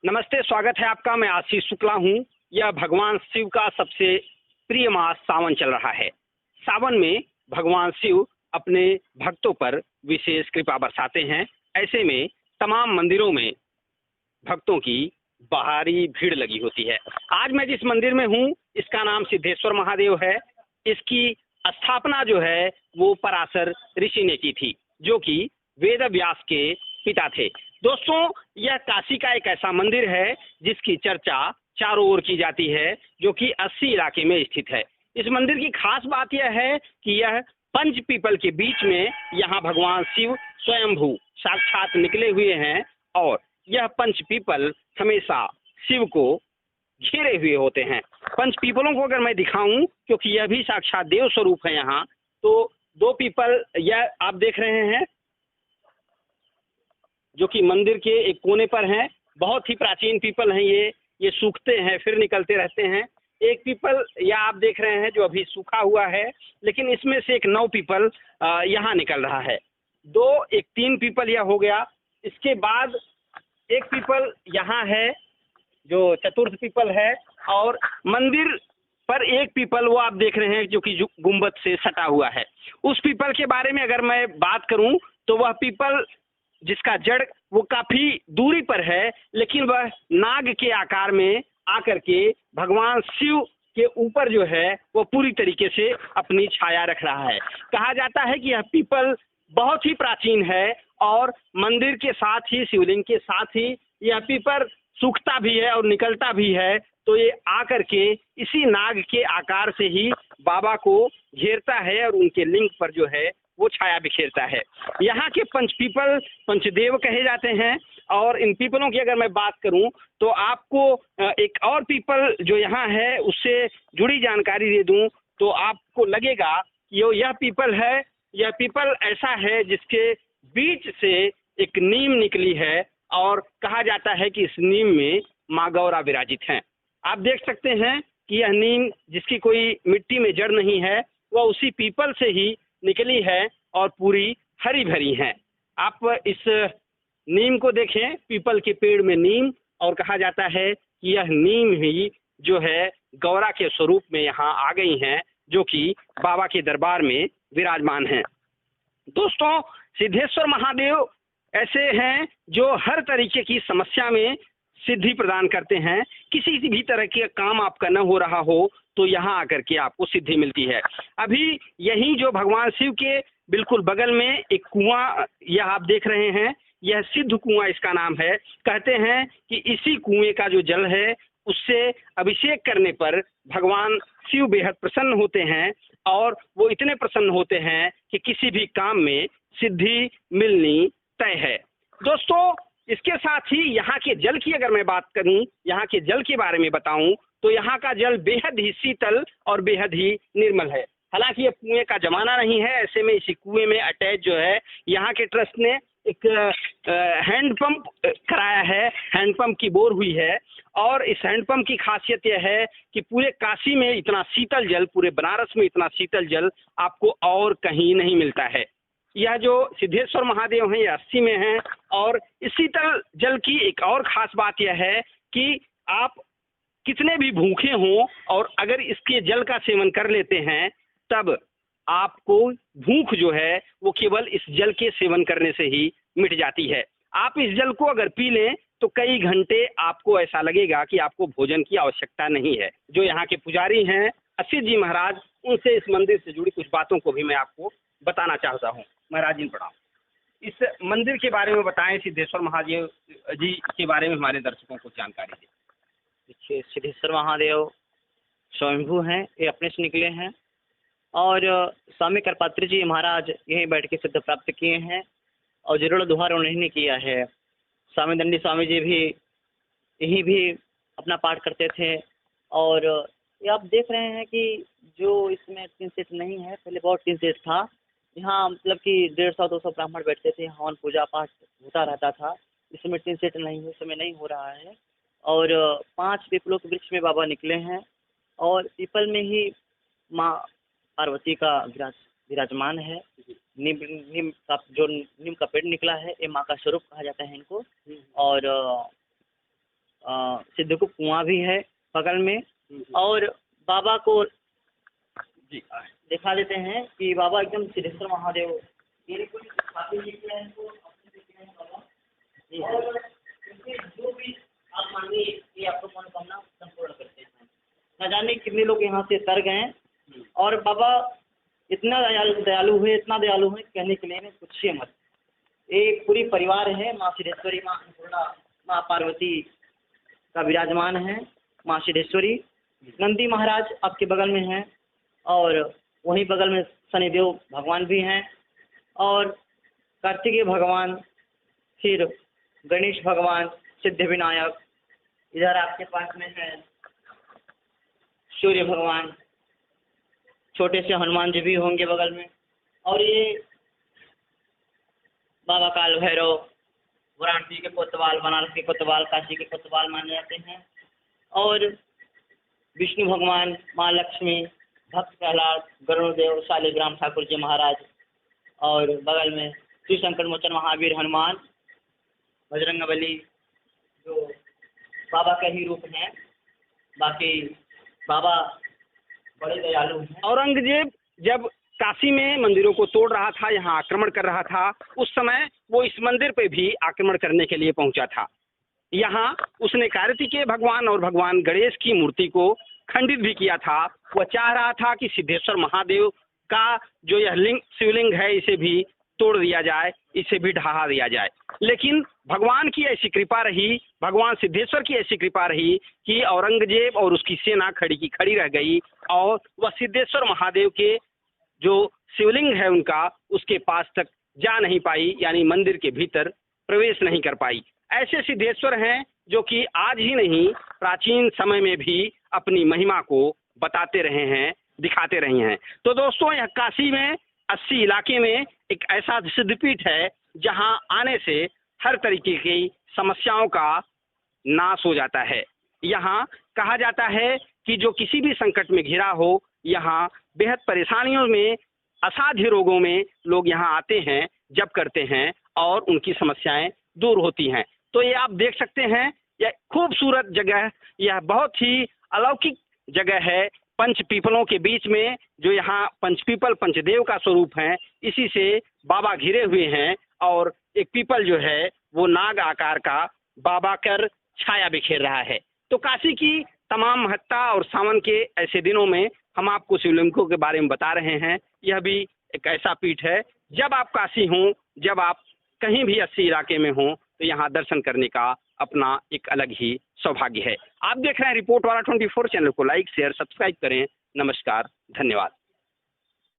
नमस्ते, स्वागत है आपका। मैं आशीष शुक्ला हूँ। यह भगवान शिव का सबसे प्रिय मास सावन चल रहा है। सावन में भगवान शिव अपने भक्तों पर विशेष कृपा बरसाते हैं। ऐसे में तमाम मंदिरों में भक्तों की भारी भीड़ लगी होती है। आज मैं जिस मंदिर में हूँ इसका नाम सिद्धेश्वर महादेव है। इसकी स्थापना जो है वो पराशर ऋषि ने की थी, जो कि वेद व्यास के पिता थे। दोस्तों, यह काशी का एक ऐसा मंदिर है जिसकी चर्चा चारों ओर की जाती है, जो कि 80 इलाके में स्थित है। इस मंदिर की खास बात यह है कि यह पंच पीपल के बीच में यहाँ भगवान शिव स्वयंभू साक्षात निकले हुए हैं और यह पंच पीपल हमेशा शिव को घेरे हुए होते हैं। पंच पीपलों को अगर मैं दिखाऊं, क्योंकि यह भी साक्षात देव स्वरूप है यहाँ, तो दो पीपल यह आप देख रहे हैं जो कि मंदिर के एक कोने पर हैं। बहुत ही प्राचीन पीपल हैं ये सूखते हैं फिर निकलते रहते हैं। एक पीपल यह आप देख रहे हैं जो अभी सूखा हुआ है, लेकिन इसमें से एक नौ पीपल यहाँ निकल रहा है। एक तीन पीपल यह हो गया। इसके बाद एक पीपल यहाँ है जो चतुर्थ पीपल है, और मंदिर पर एक पीपल वो आप देख रहे हैं जो कि गुंबद से सटा हुआ है। उस पीपल के बारे में अगर मैं बात करूं तो वह पीपल जिसका जड़ वो काफी दूरी पर है, लेकिन वह नाग के आकार में आकर के भगवान शिव के ऊपर जो है वो पूरी तरीके से अपनी छाया रख रहा है। कहा जाता है कि यह पीपल बहुत ही प्राचीन है और मंदिर के साथ ही शिवलिंग के साथ ही यह पीपल सूखता भी है और निकलता भी है। तो ये आकर के इसी नाग के आकार से ही बाबा को घेरता है और उनके लिंग पर जो है वो छाया बिखेरता है। यहाँ के पंच पीपल पंचदेव कहे जाते हैं। और इन पीपलों की अगर मैं बात करूं तो आपको एक और पीपल जो यहाँ है उससे जुड़ी जानकारी दे दूं तो आपको लगेगा कि यह पीपल है। यह पीपल ऐसा है जिसके बीच से एक नीम निकली है और कहा जाता है कि इस नीम में माँ गौरा विराजित हैं। आप देख सकते हैं कि यह नीम जिसकी कोई मिट्टी में जड़ नहीं है, वह उसी पीपल से ही निकली है और पूरी हरी भरी है। आप इस नीम को देखें, पीपल के पेड़ में नीम, और कहा जाता है कि यह नीम ही जो है गौरा के स्वरूप में यहाँ आ गई हैं, जो कि बाबा के दरबार में विराजमान हैं। दोस्तों, सिद्धेश्वर महादेव ऐसे हैं जो हर तरीके की समस्या में सिद्धि प्रदान करते हैं। किसी भी तरह के काम आपका न हो रहा हो तो यहाँ आकर के आपको सिद्धि मिलती है। अभी यही जो भगवान शिव के बिल्कुल बगल में एक कुआं यह आप देख रहे हैं, यह सिद्ध कुआं इसका नाम है। कहते हैं कि इसी कुएं का जो जल है उससे अभिषेक करने पर भगवान शिव बेहद प्रसन्न होते हैं और वो इतने प्रसन्न होते हैं कि किसी भी काम में सिद्धि मिलनी तय है। दोस्तों, इसके साथ ही यहाँ के जल की अगर मैं बात करूं, यहाँ के जल के बारे में बताऊं तो यहाँ का जल बेहद ही शीतल और बेहद ही निर्मल है। हालांकि ये कुएं का जमाना नहीं है, ऐसे में इसी कुएं में अटैच जो है यहाँ के ट्रस्ट ने एक हैंडपंप कराया है। हैंडपंप की बोर हुई है और इस हैंडपंप की खासियत यह है कि पूरे काशी में इतना शीतल जल, पूरे बनारस में इतना शीतल जल आपको और कहीं नहीं मिलता है। यह जो सिद्धेश्वर महादेव हैं ये 80 में हैं। और इस शीतल जल की एक और खास बात यह है कि आप कितने भी भूखे हों और अगर इसके जल का सेवन कर लेते हैं तब आपको भूख जो है वो केवल इस जल के सेवन करने से ही मिट जाती है। आप इस जल को अगर पी लें तो कई घंटे आपको ऐसा लगेगा कि आपको भोजन की आवश्यकता नहीं है। जो यहाँ के पुजारी हैं असित जी महाराज, उनसे इस मंदिर से जुड़ी कुछ बातों को भी मैं आपको बताना चाहता हूँ। महाराज जी प्रणाम। इस मंदिर के बारे में बताएं, सिद्धेश्वर महादेव जी के बारे में हमारे दर्शकों को जानकारी दें। देखिए, सिद्धेश्वर महादेव स्वयंभू हैं, ये अपने से निकले हैं और स्वामी करपात्री जी महाराज यहीं बैठ के सिद्ध प्राप्त किए हैं और जीर्णोद्धार उन्होंने किया है। स्वामी दंडी स्वामी जी भी यहीं भी अपना पाठ करते थे। और ये आप देख रहे हैं कि जो इसमें 3 सेट नहीं है, पहले बहुत 3 सेट था। यहाँ मतलब कि 150-200 ब्राह्मण बैठते थे, हवन पूजा पाठ होता रहता था। इस समय 3 सेट नहीं है, इस समय नहीं हो रहा है। और 5 पीपलों के वृक्ष में बाबा निकले हैं और पीपल में ही माँ पार्वती का विराजमान है। नीम का पेड़ निकला है, ये माँ का स्वरूप कहा जाता है इनको। और सिद्ध को कुआं भी है बगल में। और बाबा को जी दिखा देते हैं कि बाबा एकदम सिद्धेश्वर महादेव ये कोई काफी लिखते हैं तो बाबा और जो भी आप मांगिए कि आपको मनोकामना संपूर्ण करते हैं। न जाने कितने लोग यहाँ से तर गए और बाबा इतना दयालु हुए, इतना दयालु हुए कहने के लिए नहीं पूछिए मत। एक पूरी परिवार है, माँ सिद्धेश्वरी, माँ अन्नपूर्णा, माँ पार्वती का विराजमान है। माँ सिद्धेश्वरी, नंदी महाराज आपके बगल में हैं और वहीं बगल में शनिदेव भगवान भी हैं और कार्तिकेय भगवान, फिर गणेश भगवान, सिद्ध विनायक, इधर आपके पास में है सूर्य भगवान, छोटे से हनुमान जी भी होंगे बगल में। और ये बाबा काल भैरव वाराणसी के कोतवाल, बनारस के कोतवाल, काशी के कोतवाल माने जाते हैं। और विष्णु भगवान, माँ लक्ष्मी, भक्त प्रहलाद, गरुड़देव, शालिग्राम ठाकुर जी महाराज और बगल में श्री संकट मोचन महावीर हनुमान, बजरंगबली जो बाबा के ही रूप हैं। बाकी बाबा बड़े दयालु हैं। औरंगजेब जब काशी में मंदिरों को तोड़ रहा था, यहाँ आक्रमण कर रहा था, उस समय वो इस मंदिर पे भी आक्रमण करने के लिए पहुंचा था। यहाँ उसने कार्तिकेय भगवान और भगवान गणेश की मूर्ति को खंडित भी किया था। वह चाह रहा था कि सिद्धेश्वर महादेव का जो यह लिंग, शिवलिंग है, इसे भी तोड़ दिया जाए, इसे भी ढहा दिया जाए। लेकिन भगवान की ऐसी कृपा रही, भगवान सिद्धेश्वर की ऐसी कृपा रही कि औरंगजेब और उसकी सेना खड़ी की खड़ी रह गई और वह सिद्धेश्वर महादेव के जो शिवलिंग है उनका, उसके पास तक जा नहीं पाई, यानी मंदिर के भीतर प्रवेश नहीं कर पाई। ऐसे सिद्धेश्वर हैं जो कि आज ही नहीं, प्राचीन समय में भी अपनी महिमा को बताते रहे हैं, दिखाते रहे हैं। तो दोस्तों, यह काशी में 80 इलाके में एक ऐसा सिद्धपीठ है जहां आने से हर तरीके की समस्याओं का नाश हो जाता है। यहाँ कहा जाता है कि जो किसी भी संकट में घिरा हो, यहाँ बेहद परेशानियों में, असाध्य रोगों में लोग यहाँ आते हैं, जप करते हैं और उनकी समस्याएं दूर होती हैं। तो ये आप देख सकते हैं, यह खूबसूरत जगह, यह बहुत ही अलौकिक जगह है पंच पीपलों के बीच में। जो यहाँ पंच पीपल पंचदेव का स्वरूप है, इसी से बाबा घिरे हुए हैं और एक पीपल जो है वो नाग आकार का बाबा कर छाया बिखेर रहा है। तो काशी की तमाम महत्ता और सावन के ऐसे दिनों में हम आपको शिवलिंगों के बारे में बता रहे हैं। यह भी एक ऐसा पीठ है, जब आप काशी हों, जब आप कहीं भी 80 इलाके में हों, तो यहाँ दर्शन करने का अपना एक अलग ही सौभाग्य है। आप देख रहे हैं रिपोर्ट वाला 24। चैनल को लाइक, शेयर, सब्सक्राइब करें। नमस्कार, धन्यवाद।